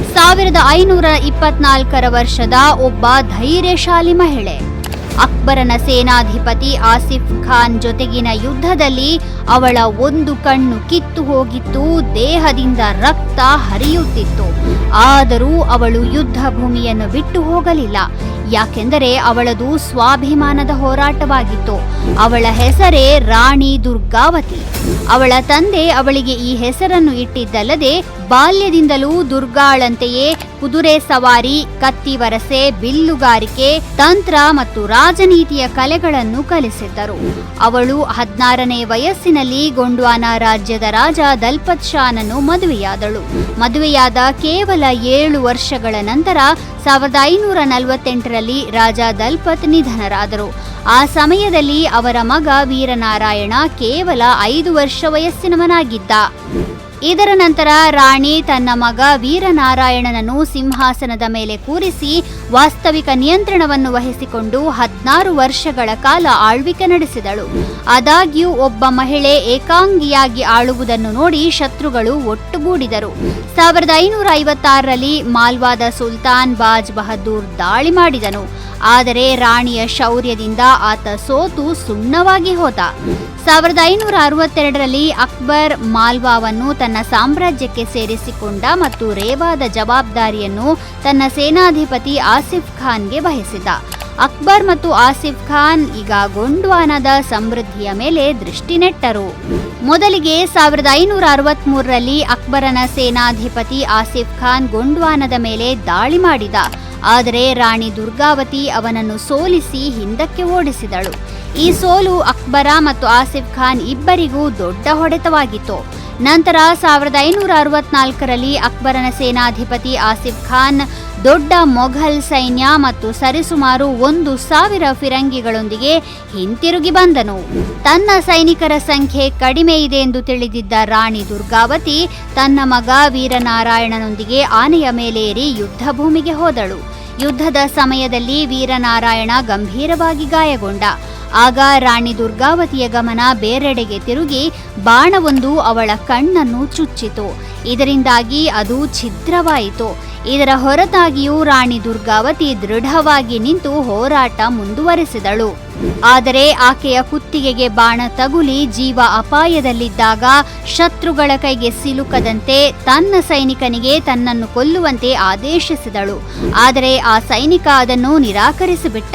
1524 ವರ್ಷದ ಒಬ್ಬ ಧೈರ್ಯಶಾಲಿ ಮಹಿಳೆ. ಅಕ್ಬರನ ಸೇನಾಧಿಪತಿ ಆಸಿಫ್ ಖಾನ್ ಜೊತೆಗಿನ ಯುದ್ಧದಲ್ಲಿ ಅವಳ ಒಂದು ಕಣ್ಣು ಕಿತ್ತು ಹೋಗಿತ್ತು, ದೇಹದಿಂದ ರಕ್ತ ಹರಿಯುತ್ತಿತ್ತು. ಆದರೂ ಅವಳು ಯುದ್ಧ ಭೂಮಿಯನ್ನು ಬಿಟ್ಟು ಹೋಗಲಿಲ್ಲ. ಯಾಕೆಂದರೆ ಅವಳದು ಸ್ವಾಭಿಮಾನದ ಹೋರಾಟವಾಗಿತ್ತು. ಅವಳ ಹೆಸರೇ ರಾಣಿ ದುರ್ಗಾವತಿ. ಅವಳ ತಂದೆ ಅವಳಿಗೆ ಈ ಹೆಸರನ್ನು ಇಟ್ಟಿದ್ದಲ್ಲದೆ ಬಾಲ್ಯದಿಂದಲೂ ದುರ್ಗಾಳಂತೆಯೇ ಕುದುರೆ ಸವಾರಿ, ಕತ್ತಿವರಸೆ, ಬಿಲ್ಲುಗಾರಿಕೆ, ತಂತ್ರ ಮತ್ತು ರಾಜನೀತಿಯ ಕಲೆಗಳನ್ನು ಕಲಿಸಿದ್ದರು. ಅವಳು 16ನೇ ವಯಸ್ಸಿನಲ್ಲಿ ಗೊಂಡ್ವಾನ ರಾಜ್ಯದ ರಾಜ ದಲ್ಪತ್ ಶಾನನ್ನು ಮದುವೆಯಾದಳು. ಮದುವೆಯಾದ ಕೇವಲ 7 ವರ್ಷಗಳ ನಂತರ 1548ರಲ್ಲಿ ರಾಜ ದಲ್ಪತ್ ನಿಧನರಾದರು. ಆ ಸಮಯದಲ್ಲಿ ಅವರ ಮಗ ವೀರನಾರಾಯಣ ಕೇವಲ 5 ವರ್ಷ ವಯಸ್ಸಿನವನಾಗಿದ್ದ. ಇದರ ನಂತರ ರಾಣಿ ತನ್ನ ಮಗ ವೀರನಾರಾಯಣನನ್ನು ಸಿಂಹಾಸನದ ಮೇಲೆ ಕೂರಿಸಿ ವಾಸ್ತವಿಕ ನಿಯಂತ್ರಣವನ್ನು ವಹಿಸಿಕೊಂಡು 16 ವರ್ಷಗಳ ಕಾಲ ಆಳ್ವಿಕೆ ನಡೆಸಿದಳು. ಆದಾಗ್ಯೂ ಒಬ್ಬ ಮಹಿಳೆ ಏಕಾಂಗಿಯಾಗಿ ಆಳುವುದನ್ನು ನೋಡಿ ಶತ್ರುಗಳು ಒಟ್ಟುಗೂಡಿದರು. 1556ರಲ್ಲಿ ಮಾಲ್ವಾದ ಸುಲ್ತಾನ್ ಬಾಜ್ ಬಹದ್ದೂರ್ ದಾಳಿ ಮಾಡಿದನು. ಆದರೆ ರಾಣಿಯ ಶೌರ್ಯದಿಂದ ಆತ ಸೋತು ಸುಣ್ಣವಾಗಿ ಹೋದ. 1562ರಲ್ಲಿ ಅಕ್ಬರ್ ಮಾಲ್ವಾವನ್ನು ತನ್ನ ಸಾಮ್ರಾಜ್ಯಕ್ಕೆ ಸೇರಿಸಿಕೊಂಡ ಮತ್ತು ರೇವಾದ ಜವಾಬ್ದಾರಿಯನ್ನು ತನ್ನ ಸೇನಾಧಿಪತಿ ಆಸಿಫ್ ಖಾನ್ಗೆ ವಹಿಸಿದ. ಅಕ್ಬರ್ ಮತ್ತು ಆಸಿಫ್ ಖಾನ್ ಈಗ ಗೊಂಡ್ವಾನದ ಸಮೃದ್ಧಿಯ ಮೇಲೆ ದೃಷ್ಟಿ ನೆಟ್ಟರು. ಮೊದಲಿಗೆ 1563ರಲ್ಲಿ ಅಕ್ಬರನ ಸೇನಾಧಿಪತಿ ಆಸಿಫ್ ಖಾನ್ ಗೊಂಡ್ವಾನದ ಮೇಲೆ ದಾಳಿ ಮಾಡಿದ. ಆದರೆ ರಾಣಿ ದುರ್ಗಾವತಿ ಅವನನ್ನು ಸೋಲಿಸಿ ಹಿಂದಕ್ಕೆ ಓಡಿಸಿದಳು. ಈ ಸೋಲು ಅಕ್ಬರ ಮತ್ತು ಆಸಿಫ್ ಖಾನ್ ಇಬ್ಬರಿಗೂ ದೊಡ್ಡ ಹೊಡೆತವಾಗಿತ್ತು. ನಂತರ 1564ರಲ್ಲಿ ಅಕ್ಬರನ ಸೇನಾಧಿಪತಿ ಆಸಿಫ್ ಖಾನ್ ದೊಡ್ಡ ಮೊಘಲ್ ಸೈನ್ಯ ಮತ್ತು ಸರಿಸುಮಾರು 1000 ಫಿರಂಗಿಗಳೊಂದಿಗೆ ಹಿಂತಿರುಗಿ ಬಂದನು. ತನ್ನ ಸೈನಿಕರ ಸಂಖ್ಯೆ ಕಡಿಮೆ ಇದೆ ಎಂದು ತಿಳಿದಿದ್ದ ರಾಣಿ ದುರ್ಗಾವತಿ ತನ್ನ ಮಗ ವೀರನಾರಾಯಣನೊಂದಿಗೆ ಆನೆಯ ಮೇಲೇರಿ ಯುದ್ಧ ಭೂಮಿಗೆ ಹೋದಳು. ಯುದ್ಧದ ಸಮಯದಲ್ಲಿ ವೀರನಾರಾಯಣ ಗಂಭೀರವಾಗಿ ಗಾಯಗೊಂಡ. ಆಗ ರಾಣಿ ದುರ್ಗಾವತಿಯ ಗಮನ ಬೇರೆಡೆಗೆ ತಿರುಗಿ ಬಾಣವೊಂದು ಅವಳ ಕಣ್ಣನ್ನು ಚುಚ್ಚಿತು. ಇದರಿಂದಾಗಿ ಅದು ಛಿದ್ರವಾಯಿತು. ಇದರ ಹೊರತಾಗಿಯೂ ರಾಣಿ ದುರ್ಗಾವತಿ ದೃಢವಾಗಿ ನಿಂತು ಹೋರಾಟ ಮುಂದುವರೆಸಿದಳು. ಆದರೆ ಆಕೆಯ ಕುತ್ತಿಗೆಗೆ ಬಾಣ ತಗುಲಿ ಜೀವ ಅಪಾಯದಲ್ಲಿದ್ದಾಗ ಶತ್ರುಗಳ ಕೈಗೆ ಸಿಲುಕದಂತೆ ತನ್ನ ಸೈನಿಕನಿಗೆ ತನ್ನನ್ನು ಕೊಲ್ಲುವಂತೆ ಆದೇಶಿಸಿದಳು. ಆದರೆ ಆ ಸೈನಿಕ ಅದನ್ನು ನಿರಾಕರಿಸಿಬಿಟ್ಟ.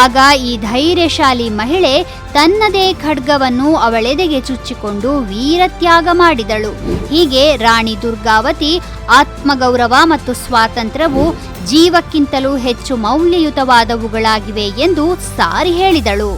ಆಗ ಈ ಧೈರ್ಯಶಾಲಿ ಮಹಿಳೆ ತನ್ನದೇ ಖಡ್ಗವನ್ನು ಅವಳೆದೆಗೆ ಚುಚ್ಚಿಕೊಂಡು ವೀರತ್ಯಾಗ ಮಾಡಿದಳು. ಹೀಗೆ ರಾಣಿ ದುರ್ಗಾವತಿ ಆತ್ಮಗೌರವ ಮತ್ತು ಸ್ವಾತಂತ್ರ್ಯವು ಜೀವಕ್ಕಿಂತಲೂ ಹೆಚ್ಚು ಮೌಲ್ಯಯುತವಾದವುಗಳಾಗಿವೆ ಎಂದು ಸಾರಿ ಹೇಳಿದಳು.